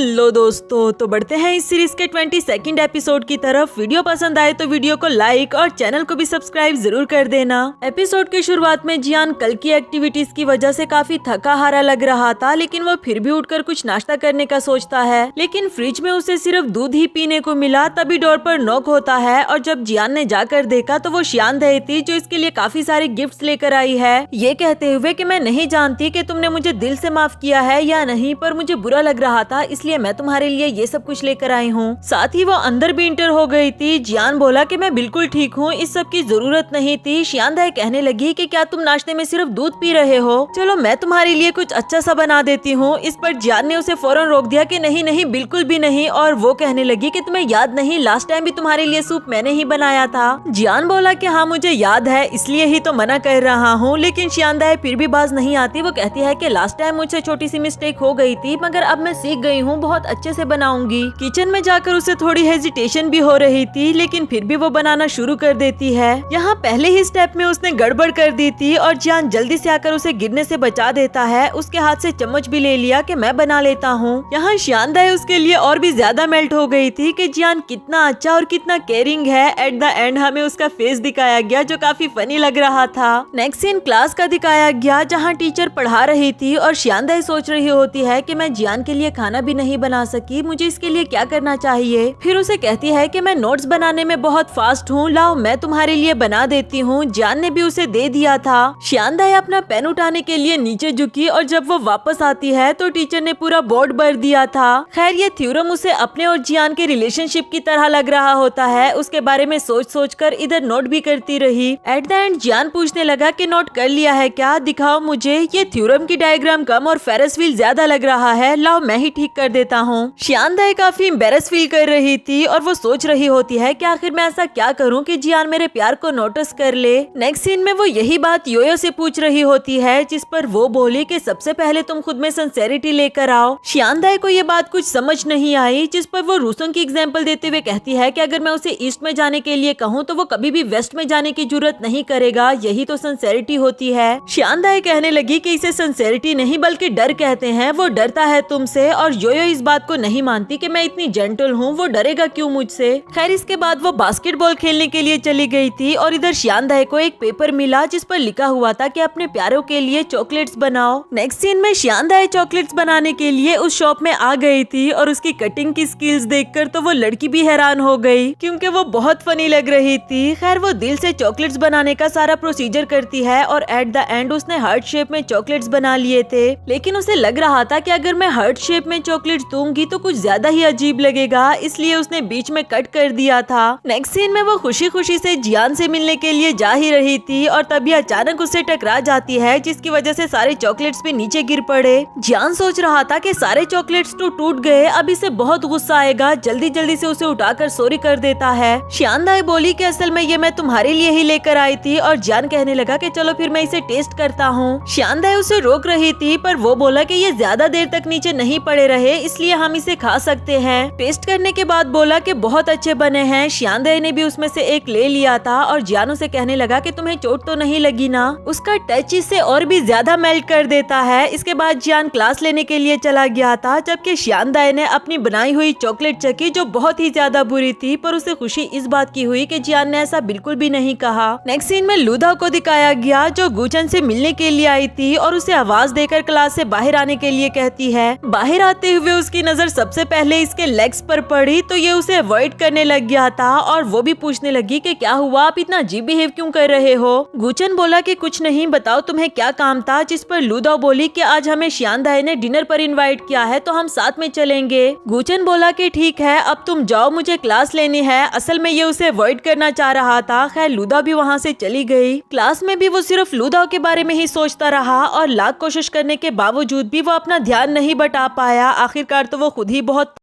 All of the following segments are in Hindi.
हेलो दोस्तों, तो बढ़ते हैं इस सीरीज के 22nd एपिसोड की तरफ। वीडियो पसंद आए तो वीडियो को लाइक और चैनल को भी सब्सक्राइब जरूर कर देना। एपिसोड की शुरुआत में जियान कल की एक्टिविटीज की वजह से काफी थका हारा लग रहा था, लेकिन वो फिर भी उठकर कुछ नाश्ता करने का सोचता है। लेकिन फ्रिज में उसे सिर्फ दूध ही पीने को मिला। तभी डोर पर नॉक होता है और जब जियान ने जाकर देखा तो वो श्यानदय थी, जो इसके लिए काफी सारे गिफ्ट्स लेकर आई है, ये कहते हुए कि मैं नहीं जानती कि तुमने मुझे दिल से माफ किया है या नहीं, पर मुझे बुरा लग रहा था इसलिए मैं तुम्हारे लिए ये सब कुछ लेकर आई हूँ। साथ ही वो अंदर भी इंटर हो गई थी। जियान बोला कि मैं बिल्कुल ठीक हूँ, इस सब की जरूरत नहीं थी। श्यानदय कहने लगी कि क्या तुम नाश्ते में सिर्फ दूध पी रहे हो? चलो मैं तुम्हारे लिए कुछ अच्छा सा बना देती हूँ। इस पर जियान ने उसे फौरन रोक दिया कि नहीं नहीं, बिल्कुल भी नहीं। और वो कहने लगी कि तुम्हें याद नहीं, लास्ट टाइम भी तुम्हारे लिए सूप मैंने ही बनाया था। जियान बोला कि हाँ मुझे याद है, इसलिए ही तो मना कर रहा हूँ। लेकिन श्यानदय फिर भी बाज नहीं आती। वो कहती है कि लास्ट टाइम मुझसे छोटी सी मिस्टेक हो गई थी, मगर अब मैं सीख गई हूँ, बहुत अच्छे से बनाऊंगी। किचन में जाकर उसे थोड़ी हेजिटेशन भी हो रही थी, लेकिन फिर भी वो बनाना शुरू कर देती है। यहाँ पहले ही स्टेप में उसने गड़बड़ कर दी थी और जियान जल्दी से आकर उसे गिरने से बचा देता है। उसके हाथ से चम्मच भी ले लिया कि मैं बना लेता हूँ। यहाँ श्यानदय उसके लिए और भी ज्यादा मेल्ट हो गई थी कि जियान कितना अच्छा और कितना केयरिंग है। एट द एंड हमें उसका फेस दिखाया गया जो काफी फनी लग रहा था। नेक्स्ट सीन क्लास का दिखाया गया, जहाँ टीचर पढ़ा रही थी और श्यानदय सोच रही होती है कि मैं जियान के लिए खाना भी नहीं बना सकी, मुझे इसके लिए क्या करना चाहिए। फिर उसे कहती है कि मैं नोट्स बनाने में बहुत फास्ट हूँ, लाओ मैं तुम्हारे लिए बना देती हूँ। जियान ने भी उसे दे दिया था। श्यानदय अपना पेन उठाने के लिए नीचे झुकी और जब वो वापस आती है तो टीचर ने पूरा बोर्ड भर दिया था। खैर ये थ्योरम उसे अपने और जियान के रिलेशनशिप की तरह लग रहा होता है। उसके बारे में सोच सोच कर इधर नोट भी करती रही। एट द एंड जियान पूछने लगा कि नोट कर लिया है क्या, दिखाओ मुझे। ये थ्योरम की डायग्राम कम और फेरिस व्हील ज्यादा लग रहा है, लाओ मैं ही ठीक कर देता हूँ। श्यानदय काफी एम्बेरस फील कर रही थी और वो सोच रही होती है कि आखिर मैं ऐसा क्या करूँ कि जियान मेरे प्यार को नोटिस कर ले। नेक्स्ट सीन में वो यही बात योयो से पूछ रही होती है, जिस पर वो बोली कि सबसे पहले तुम खुद में सिंसेरिटी लेकर आओ। श्यानदय को ये बात कुछ समझ नहीं आई, जिस पर वो रूसों की एग्जाम्पल देते हुए कहती है कि अगर मैं उसे ईस्ट में जाने के लिए कहूँ तो वो कभी भी वेस्ट में जाने की जरूरत नहीं करेगा, यही तो सिंसेरिटी होती है। श्यानदय कहने लगी कि इसे सिंसेरिटी नहीं बल्कि डर कहते हैं, वो डरता है तुमसे। और योयो इस बात को नहीं मानती कि मैं इतनी जेंटल हूँ, वो डरेगा क्यों मुझसे। खैर इसके बाद वो बास्केटबॉल खेलने के लिए चली गई थी और इधर श्यानदय को एक पेपर मिला जिस पर लिखा हुआ था कि अपने प्यारों के लिए चॉकलेट्स बनाओ। नेक्स्ट सीन में श्यानदय चॉकलेट्स बनाने के लिए उस शॉप में आ गई थी और उसकी कटिंग की स्किल्स देखकर तो वो लड़की भी हैरान हो गई, क्योंकि वो बहुत फनी लग रही थी। खैर वो दिल से चॉकलेट्स बनाने का सारा प्रोसीजर करती है और एट द एंड उसने हार्ट शेप में चॉकलेट्स बना लिए थे। लेकिन उसे लग रहा था कि अगर मैं हार्ट शेप में चॉकलेट्स दूंगी तो कुछ ज्यादा ही अजीब लगेगा, इसलिए उसने बीच में कट कर दिया था। नेक्स्ट सीन में वो खुशी खुशी से जियान से मिलने के लिए जा ही रही थी और तभी अचानक उससे टकरा जाती है, जिसकी वजह से सारे चॉकलेट्स भी नीचे गिर पड़े। जियान सोच रहा था कि सारे चॉकलेट्स तो टूट गए, अब इसे बहुत गुस्सा आएगा, जल्दी जल्दी से उसे उठाकर सॉरी कर देता है। श्यानदय बोली कि असल में ये मैं तुम्हारे लिए ही लेकर आई थी और जियान कहने लगा कि चलो फिर मैं इसे टेस्ट करता हूँ। श्यानदय उसे रोक रही थी, पर वो बोला कि ये ज्यादा देर तक नीचे नहीं पड़े रहे, इसलिए हम इसे खा सकते हैं। टेस्ट करने के बाद बोला कि बहुत अच्छे बने हैं। श्यानदय ने भी उसमें से एक ले लिया था और जियान उसे कहने लगा कि तुम्हें चोट तो नहीं लगी ना। उसका टच इससे और भी ज्यादा मेल्ट कर देता है। इसके बाद जियान क्लास लेने के लिए चला गया था, जबकि श्यानदय ने अपनी बनाई हुई चॉकलेट चखी जो बहुत ही ज्यादा बुरी थी, पर उसे खुशी इस बात की हुई कि जियान ने ऐसा बिल्कुल भी नहीं कहा। नेक्स्ट सीन में लूदा को दिखाया गया, जो गुचन से मिलने के लिए आई थी और उसे आवाज देकर क्लास से बाहर आने के लिए कहती है। बाहर आते हुए उसकी नजर सबसे पहले इसके लेग्स पर पड़ी तो ये उसे अवॉइड करने लग गया था और वो भी पूछने लगी कि क्या हुआ, आप इतना अजीब बिहेव क्यों कर रहे हो। गुचन बोला कि कुछ नहीं, बताओ तुम्हें क्या काम था। जिस पर लूदा बोली कि आज हमें श्यानदय ने डिनर पर इनवाइट किया है तो हम साथ में चलेंगे। गुचन बोला कि ठीक है, अब तुम जाओ, मुझे क्लास लेनी है। असल में ये उसे अवॉइड करना चाह रहा था। खैर लूदा भी वहाँ से चली गई। क्लास में भी वो सिर्फ लूदा के बारे में ही सोचता रहा और लाख कोशिश करने के बावजूद भी वो अपना ध्यान नहीं बटा पाया। आखिरकार तो वो खुद ही बहुत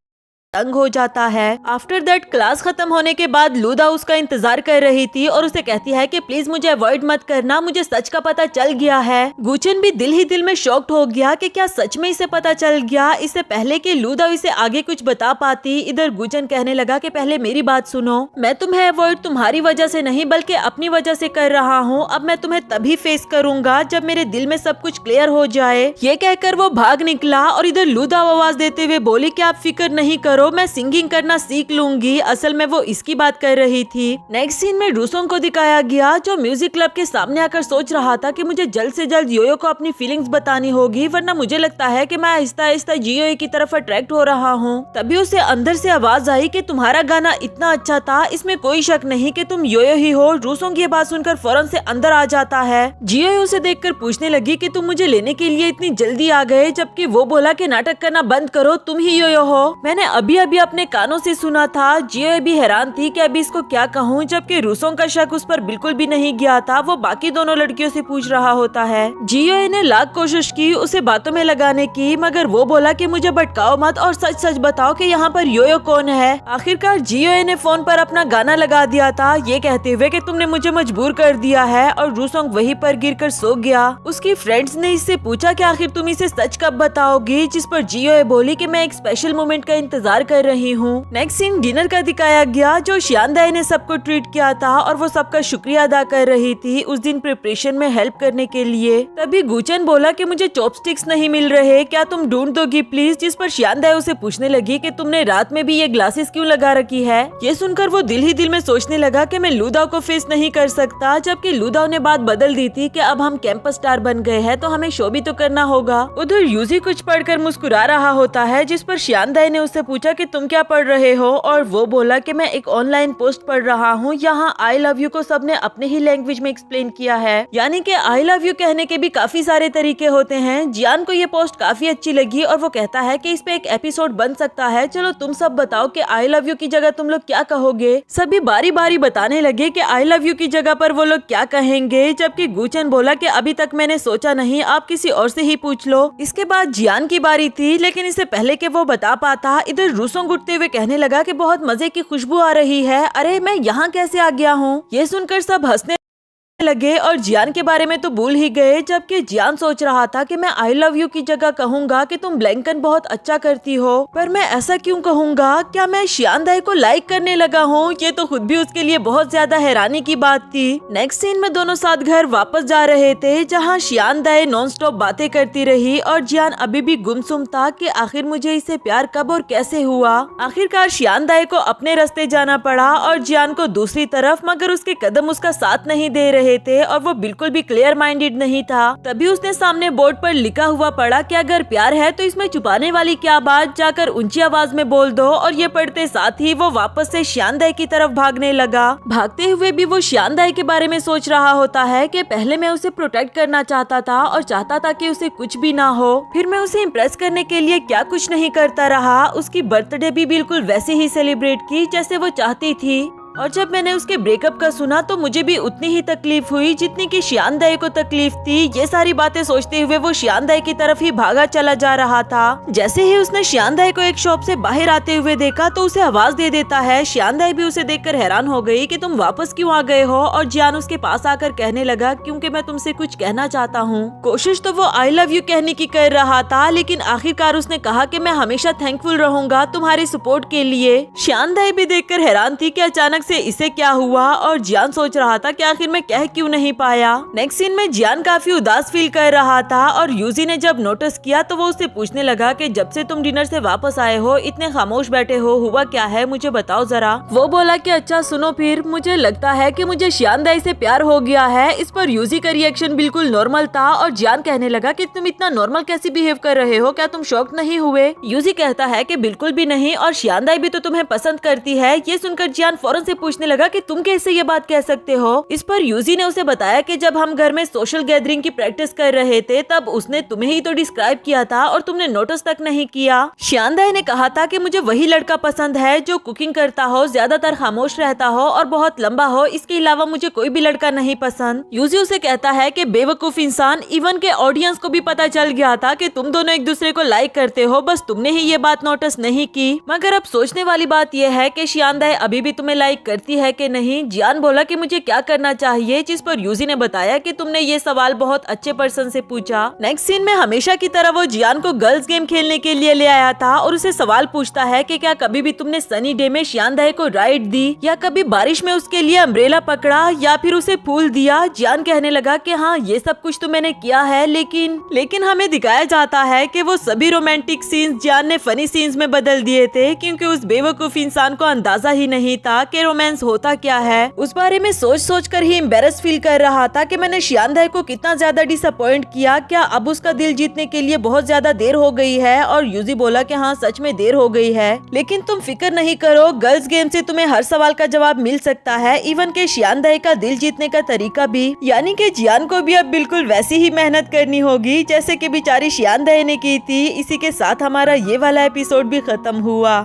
तंग हो जाता है। आफ्टर दैट क्लास खत्म होने के बाद लूदा उसका इंतजार कर रही थी और उसे कहती है कि प्लीज मुझे अवॉइड मत करना, मुझे सच का पता चल गया है। गुचन भी दिल ही दिल में शॉक्ड हो गया कि क्या सच में इसे पता चल गया। इससे पहले कि लूदा इसे आगे कुछ बता पाती, इधर गुचन कहने लगा कि पहले मेरी बात सुनो, मैं तुम्हें अवॉइड तुम्हारी वजह से नहीं बल्कि अपनी वजह से कर रहा हूँ। अब मैं तुम्हें तभी फेस करूंगा जब मेरे दिल में सब कुछ क्लियर हो जाए। ये कहकर वो भाग निकला और इधर लूदा आवाज देते हुए बोली कि आप फिक्र नहीं करो, मैं सिंगिंग करना सीख लूंगी। असल में वो इसकी बात कर रही थी। नेक्स्ट सीन में रूसोंग को दिखाया गया जो म्यूजिक क्लब के सामने आकर सोच रहा था कि मुझे जल्द से जल्द योयो को अपनी फीलिंग्स बतानी होगी, वरना मुझे लगता है कि मैं आहिस्ता आहिस्ता जियोए की तरफ अट्रैक्ट हो रहा हूँ। तभी उसे अंदर से आवाज आई कि तुम्हारा गाना इतना अच्छा था, इसमें कोई शक नहीं कि तुम योयो ही हो। रूसोंग ये बात सुनकर फौरन से अंदर आ जाता है। जियोए उसे देखकर पूछने लगी कि तुम मुझे लेने के लिए इतनी जल्दी आ गए, जबकि वो बोला कि नाटक करना बंद करो, तुम ही योयो हो, मैंने अभी अभी अपने कानों से सुना था। जियोए भी हैरान थी कि अभी इसको क्या कहूँ, जबकि रूसोंग का शक उस पर बिल्कुल भी नहीं गया था। वो बाकी दोनों लड़कियों से पूछ रहा होता है। जियोए ने लाख कोशिश की उसे बातों में लगाने की, मगर वो बोला कि मुझे भटकाओ मत और सच सच बताओ कि यहाँ पर योयो कौन है। आखिरकार जियोए ने फोन पर अपना गाना लगा दिया था, ये कहते हुए कि तुमने मुझे मजबूर कर दिया है, और रूसोंग वहीं पर गिरकर सो गया। उसकी फ्रेंड्स ने इससे पूछा कि आखिर तुम इसे सच कब बताओगी, जिस पर जियोए बोली कि मैं एक स्पेशल मोमेंट का इंतजार कर रही हूँ। नेक्स्ट सीन डिनर का दिखाया गया जो शियानदाई ने सबको ट्रीट किया था और वो सबका शुक्रिया अदा कर रही थी उस दिन प्रिपरेशन में हेल्प करने के लिए। तभी गुचन बोला कि मुझे चॉपस्टिक्स नहीं मिल रहे, क्या तुम ढूंढ दोगी प्लीज, जिस पर शियानदाई उसे पूछने लगी कि तुमने रात में भी ये ग्लासेस क्यों लगा रखी है। ये सुनकर वो दिल ही दिल में सोचने लगा कि मैं लूदा को फेस नहीं कर सकता, जबकि लूदा ने बात बदल दी थी कि अब हम कैंपस स्टार बन गए हैं तो हमें शो भी तो करना होगा। उधर यूजी कुछ पढ़कर मुस्कुरा रहा होता है, जिस पर शियानदाई ने उससे पूछा कि तुम क्या पढ़ रहे हो, और वो बोला कि मैं एक ऑनलाइन पोस्ट पढ़ रहा हूँ, यहाँ आई लव यू को सबने अपने ही लैंग्वेज में एक्सप्लेन किया है। यानी कि आई लव यू कहने के भी काफी सारे तरीके होते हैं। जियान को ये पोस्ट काफी अच्छी लगी और वो कहता है कि इस पे एक एपिसोड बन सकता है। चलो तुम सब बताओ कि आई लव यू की जगह तुम लोग क्या कहोगे। सभी बारी बारी बताने लगे कि आई लव यू की जगह पर वो लोग क्या कहेंगे, जबकि गुचन बोला कि अभी तक मैंने सोचा नहीं, आप किसी और से ही पूछ लो। इसके बाद जियान की बारी थी, लेकिन इससे पहले कि वो बता पाता, इधर रूसोंग उठते हुए कहने लगा कि बहुत मजे की खुशबू आ रही है, अरे मैं यहाँ कैसे आ गया हूँ। ये सुनकर सब हंसने लगे और जियान के बारे में तो भूल ही गए, जबकि जियान सोच रहा था कि मैं आई लव यू की जगह कहूंगा कि तुम ब्लैंकन बहुत अच्छा करती हो, पर मैं ऐसा क्यों कहूंगा, क्या मैं शियानदाई को लाइक करने लगा हूँ। ये तो खुद भी उसके लिए बहुत ज्यादा हैरानी की बात थी। नेक्स्ट सीन में दोनों साथ घर वापस जा रहे थे, जहाँ शियानदाई नॉन स्टॉप बातें करती रही और जियान अभी भी गुमसुम था कि आखिर मुझे इसे प्यार कब और कैसे हुआ। आखिरकार शियानदाई को अपने रास्ते जाना पड़ा और जियान को दूसरी तरफ, मगर उसके कदम उसका साथ नहीं दे रहे थे और वो बिल्कुल भी क्लियर माइंडेड नहीं था। तभी उसने सामने बोर्ड पर लिखा हुआ पढ़ा कि अगर प्यार है तो इसमें छुपाने वाली क्या बात, जाकर ऊंची आवाज में बोल दो। और ये पढ़ते साथ ही वो वापस से शियानदाई की तरफ भागने लगा। भागते हुए भी वो शियानदाई के बारे में सोच रहा होता है कि पहले मैं उसे प्रोटेक्ट करना चाहता था और चाहता था कि उसे कुछ भी ना हो, फिर मैं उसे इम्प्रेस करने के लिए क्या कुछ नहीं करता रहा। उसकी बर्थडे भी बिल्कुल वैसे ही सेलिब्रेट की जैसे वो चाहती थी, और जब मैंने उसके ब्रेकअप का सुना तो मुझे भी उतनी ही तकलीफ हुई जितनी कि शियानदाई को तकलीफ थी। ये सारी बातें सोचते हुए वो शियानदाई की तरफ ही भागा चला जा रहा था। जैसे ही उसने शियानदाई को एक शॉप से बाहर आते हुए देखा तो उसे आवाज दे देता है। शियानदाई भी उसे देखकर हैरान हो गई कि तुम वापस क्यों आ गए हो, और जियान उसके पास आकर कहने लगा क्योंकि मैं तुमसे कुछ कहना चाहता हूँ। कोशिश तो वो आई लव यू कहने की कर रहा था, लेकिन आखिरकार उसने कहा कि मैं हमेशा थैंकफुल रहूंगा तुम्हारे सपोर्ट के लिए। शियानदाई भी देखकर हैरान थी कि अचानक से इसे क्या हुआ, और जियान सोच रहा था कि आखिर मैं कह क्यों नहीं पाया। नेक्स्ट सीन में जियान काफी उदास फील कर रहा था और यूजी ने जब नोटिस किया तो वो उससे पूछने लगा कि जब से तुम डिनर से वापस आए हो इतने खामोश बैठे हो, हुआ क्या है, मुझे बताओ जरा। वो बोला कि अच्छा सुनो, फिर मुझे लगता है कि मुझे शियानदाई से प्यार हो गया है। इस पर यूजी का रिएक्शन बिल्कुल नॉर्मल था और जियान कहने लगा कि तुम इतना नॉर्मल कैसे बिहेव कर रहे हो, क्या तुम शॉक्ड नहीं हुए। यूजी कहता है कि बिल्कुल भी नहीं, और शियानदाई भी तो तुम्हें पसंद करती है। ये सुनकर जियान फौरन से पूछने लगा कि तुम कैसे ये बात कह सकते हो। इस पर यूजी ने उसे बताया कि जब हम घर में सोशल गैदरिंग की प्रैक्टिस कर रहे थे तब उसने तुम्हें ही तो डिस्क्राइब किया था और तुमने नोटिस तक नहीं किया। शियानदाई ने कहा था कि मुझे वही लड़का पसंद है जो कुकिंग करता हो, ज्यादातर खामोश रहता हो और बहुत लंबा हो। इसके अलावा मुझे कोई भी लड़का नहीं पसंद। यूजी उसे कहता है कि बेवकूफ इंसान, इवन के ऑडियंस को भी पता चल गया था कि तुम दोनों एक दूसरे को लाइक करते हो, बस तुमने ही ये बात नोटिस नहीं की। मगर अब सोचने वाली बात यह है कि शियानदाई अभी भी तुम्हें लाइक करती है कि नहीं। जियान बोला कि मुझे क्या करना चाहिए, जिस पर यूजी ने बताया कि तुमने ये सवाल बहुत अच्छे पर्सन से पूछा। नेक्स्ट सीन में हमेशा की तरह वो जियान को गर्ल्स गेम खेलने के लिए ले आया था और उसे सवाल पूछता है कि क्या कभी भी तुमने सनी डे में शियानदाई को राइड दी या कभी बारिश में उसके लिए अम्ब्रेला पकड़ा या फिर उसे फूल दिया। जियान कहने लगा कि हाँ, ये सब कुछ तो मैंने किया है, लेकिन हमें दिखाया जाता है कि वो सभी रोमांटिक सीन्स जियान ने फनी सीन्स में बदल दिए थे, क्योंकि उस बेवकूफ इंसान को अंदाजा ही नहीं था कि रोमांस होता क्या है। उस बारे में सोच कर ही एम्बेरस फील कर रहा था कि मैंने शियानदाई को कितना ज्यादा डिसअपॉइंट किया। क्या अब उसका दिल जीतने के लिए बहुत ज्यादा देर हो गई है? और यूजी बोला कि हाँ, सच में देर हो गई है, लेकिन तुम फिक्र नहीं करो, गर्ल्स गेम से तुम्हें हर सवाल का जवाब मिल सकता है, इवन के शियानदाई का दिल जीतने का तरीका भी। यानी कि जियान को भी अब बिल्कुल वैसी ही मेहनत करनी होगी जैसे कि बेचारी शियानदाई ने की थी। इसी के साथ हमारा ये वाला एपिसोड भी खत्म हुआ।